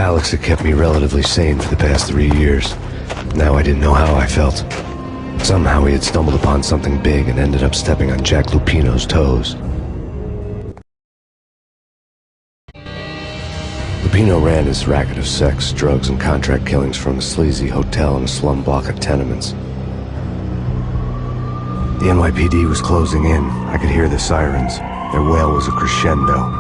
Alex had kept me relatively sane for the past 3 years. Now I didn't know how I felt. Somehow he had stumbled upon something big and ended up stepping on Jack Lupino's toes. Lupino ran his racket of sex, drugs, and contract killings from a sleazy hotel in a slum block of tenements. The NYPD was closing in. I could hear the sirens. Their wail was a crescendo.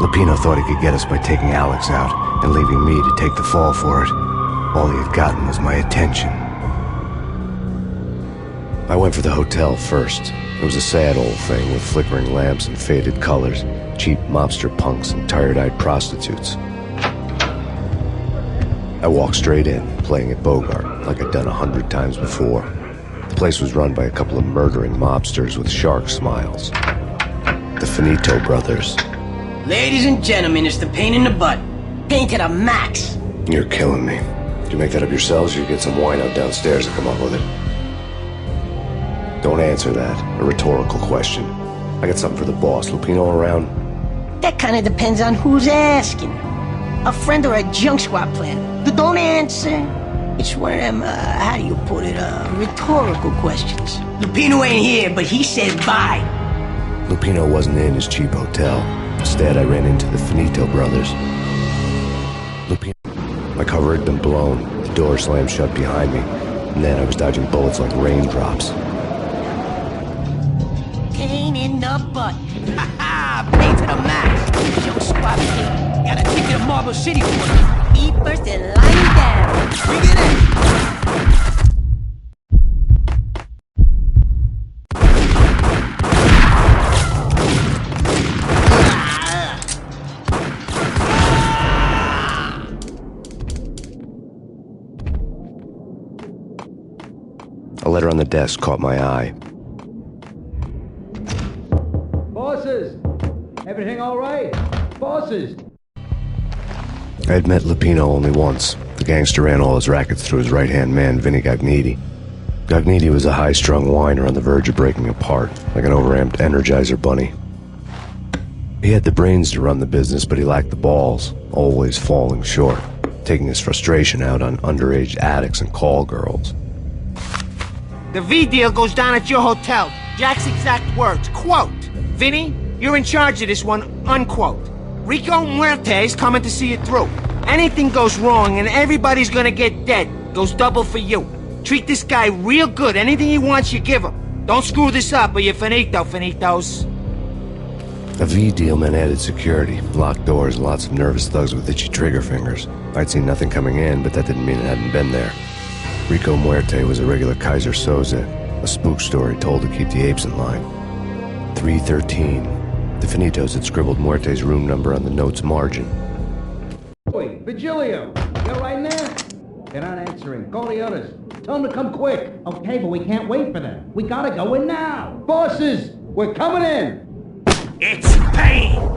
Lupino thought he could get us by taking Alex out and leaving me to take the fall for it. All he had gotten was my attention. I went for the hotel first. It was a sad old thing with flickering lamps and faded colors, cheap mobster punks and tired-eyed prostitutes. I walked straight in, playing at Bogart, like I'd done 100 times before. The place was run by a couple of murdering mobsters with shark smiles. The Finito brothers. Ladies and gentlemen, it's the Payne in the butt. Payne to the max. You're killing me. Did you make that up yourselves, or you get some wine out downstairs to come up with it? Don't answer that. A rhetorical question. I got something for the boss. Lupino around? That kind of depends on who's asking. A friend or a junk squad player. Don't answer. It's one of them, how do you put it, rhetorical questions. Lupino ain't here, but he said bye. Lupino wasn't in his cheap hotel. Instead, I ran into the Finito brothers. Lupino. My cover had been blown. The door slammed shut behind me. And then I was dodging bullets like raindrops. Payne in the butt. Ha ha! Payne to the max. Junk squad player. Got a ticket to Marble City for it. Be first and line down. Bring it in. A letter on the desk caught my eye. Bosses! Everything all right? Bosses! I had met Lupino only once. The gangster ran all his rackets through his right-hand man, Vinny Gognitti. Gognitti was a high-strung whiner on the verge of breaking apart, like an overamped Energizer bunny. He had the brains to run the business, but he lacked the balls, always falling short, taking his frustration out on underage addicts and call girls. The V deal goes down at your hotel. Jack's exact words, quote, "Vinny, you're in charge of this one," unquote. Rico Muerte's coming to see it through. Anything goes wrong and everybody's gonna get dead. Goes double for you. Treat this guy real good. Anything he wants, you give him. Don't screw this up or you're finito, finitos. A V deal meant added security, locked doors, and lots of nervous thugs with itchy trigger fingers. I'd seen nothing coming in, but that didn't mean it hadn't been there. Rico Muerte was a regular Kaiser Soze, a spook story told to keep the apes in line. 313. The Finitos had scribbled Muerte's room number on the note's margin. Oi, Vigilio! You right in there? They're not answering. Call the others. Tell them to come quick. Okay, but we can't wait for them. We gotta go in now. Bosses! We're coming in! It's Payne!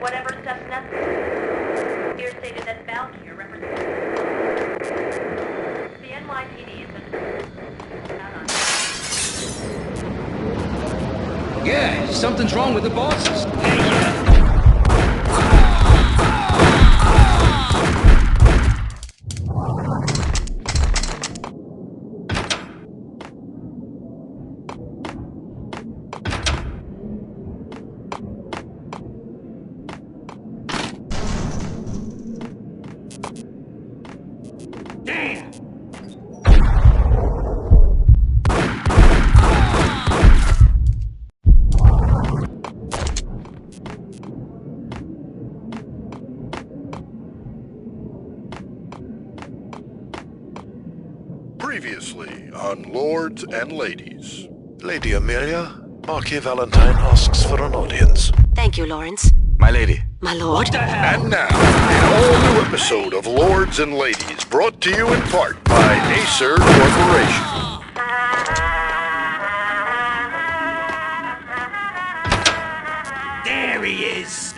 Whatever steps necessary. Here stated that Valkyrie represents the NYPD has been out on. Yeah, something's wrong with the bosses. Damn! Previously on Lords and Ladies. Lady Amelia, Marquis Valentine asks for an audience. Thank you, Lawrence. My lady, My lord. And now, an all-new episode of Lords and Ladies, brought to you in part by Acer Corporation. There he is!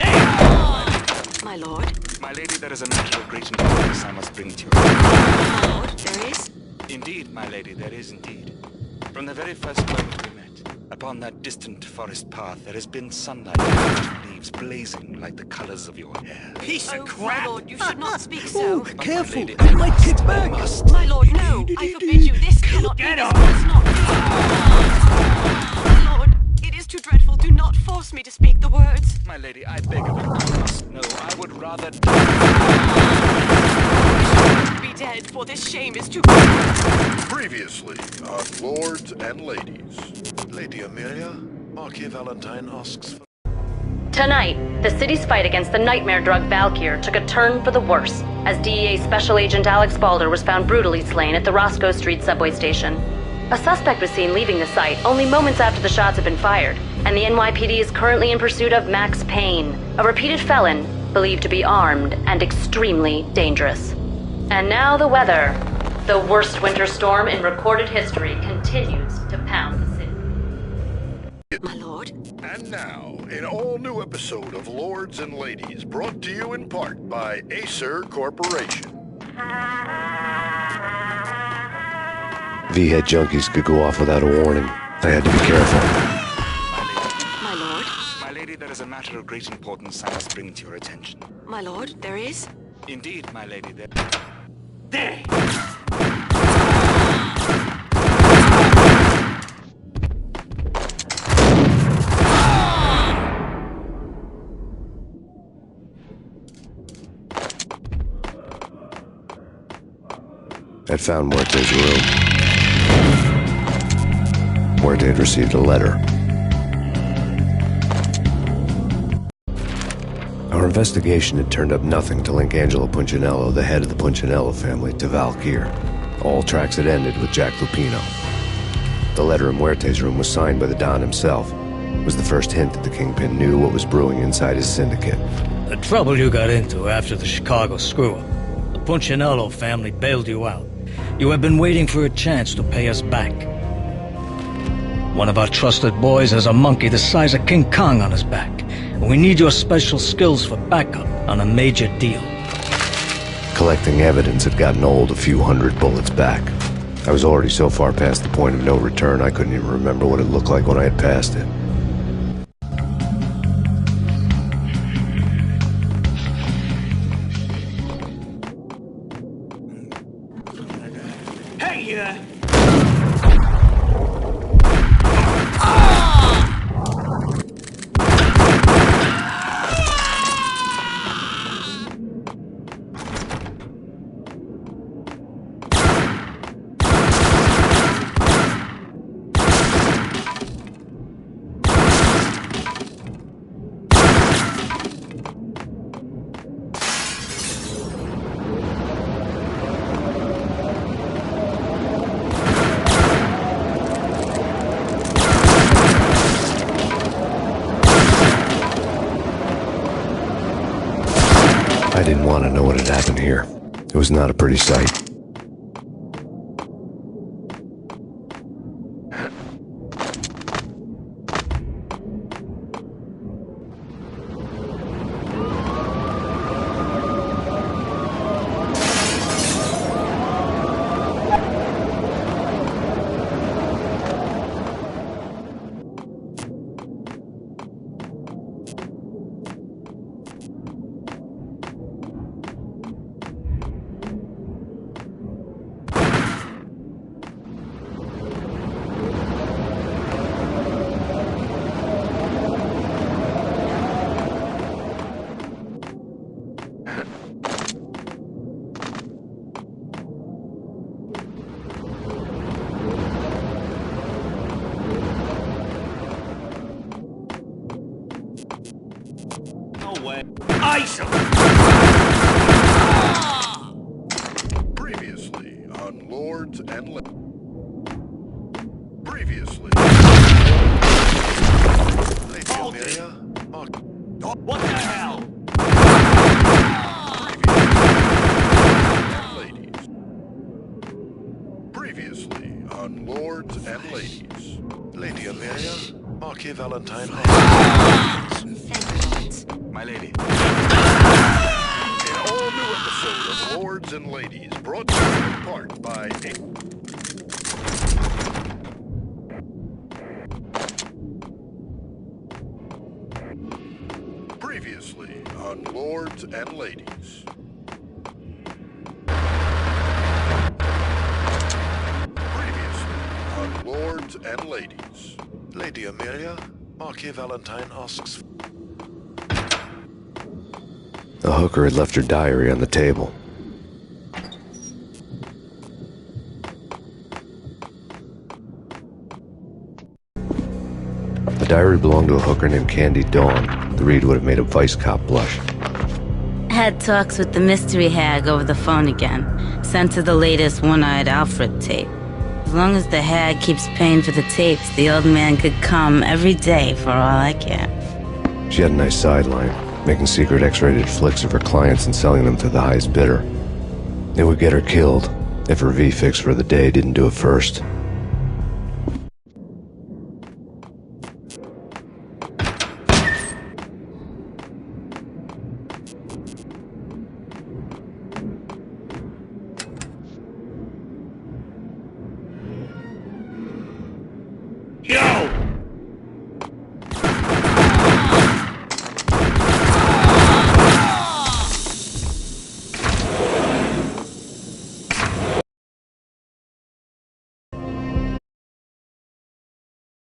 My lord. My lady, there is a matter of great importance I must bring to you. My lord, there is. Indeed, my lady, there is indeed. From the very first moment we met, upon that distant forest path, there has been sunlight and leaves blazing like the colors of your hair. Piece of Oh, crap! my lord, you should not speak so. Careful, My lord, no. I forbid you. This cannot be. Get This up. must not be. My lord, it is too dreadful. Do not force me to speak the words. My lady, I beg of you, you must know. I would rather Be dead, for this shame is too. Previously on Lords and Ladies. Lady Amelia, Marquis Valentine asks for... Tonight, the city's fight against the nightmare drug Valkyr took a turn for the worse, as DEA Special Agent Alex Balder was found brutally slain at the Roscoe Street subway station. A suspect was seen leaving the site only moments after the shots had been fired, and the NYPD is currently in pursuit of Max Payne, a repeated felon believed to be armed and extremely dangerous. And now the weather. The worst winter storm in recorded history continues to pound the city. My lord. And now, an all-new episode of Lords and Ladies, brought to you in part by Acer Corporation. V-head junkies could go off without a warning. I had to be careful. My lord. My lady, there is a matter of great importance I must bring to your attention. My lord, there is. Indeed, my lady, there... There! I'd found Muerte's room. Muerte had received a letter. Our investigation had turned up nothing to link Angelo Punchinello, the head of the Punchinello family, to Valkyr. All tracks had ended with Jack Lupino. The letter in Muerte's room was signed by the Don himself. It was the first hint that the Kingpin knew what was brewing inside his syndicate. The trouble you got into after the Chicago screw-up. The Punchinello family bailed you out. You have been waiting for a chance to pay us back. One of our trusted boys has a monkey the size of King Kong on his back, and we need your special skills for backup on a major deal. Collecting evidence had gotten old a few hundred bullets back. I was already so far past the point of no return I couldn't even remember what it looked like when I had passed it. Hey, I didn't want to know what had happened here. It was not a pretty sight. ice him! Previously on Lords and Previously. Lady Amelia, What the hell? Marquis Valentine. My lady. An all-new episode of Lords and Ladies, brought to you in part by... Previously on Lords and Ladies. Lords and Ladies. Lady Amelia, Marquis Valentine asks... The hooker had left her diary on the table. The diary belonged to a hooker named Candy Dawn. The read would have made a vice cop blush. Had talks with the mystery hag over the phone again. Sent her the latest One-Eyed Alfred tape. As long as the hag keeps paying for the tapes, the old man could come every day for all I care. She had a nice sideline, making secret X-rated flicks of her clients and selling them to the highest bidder. It would get her killed if her V-fix for the day didn't do it first.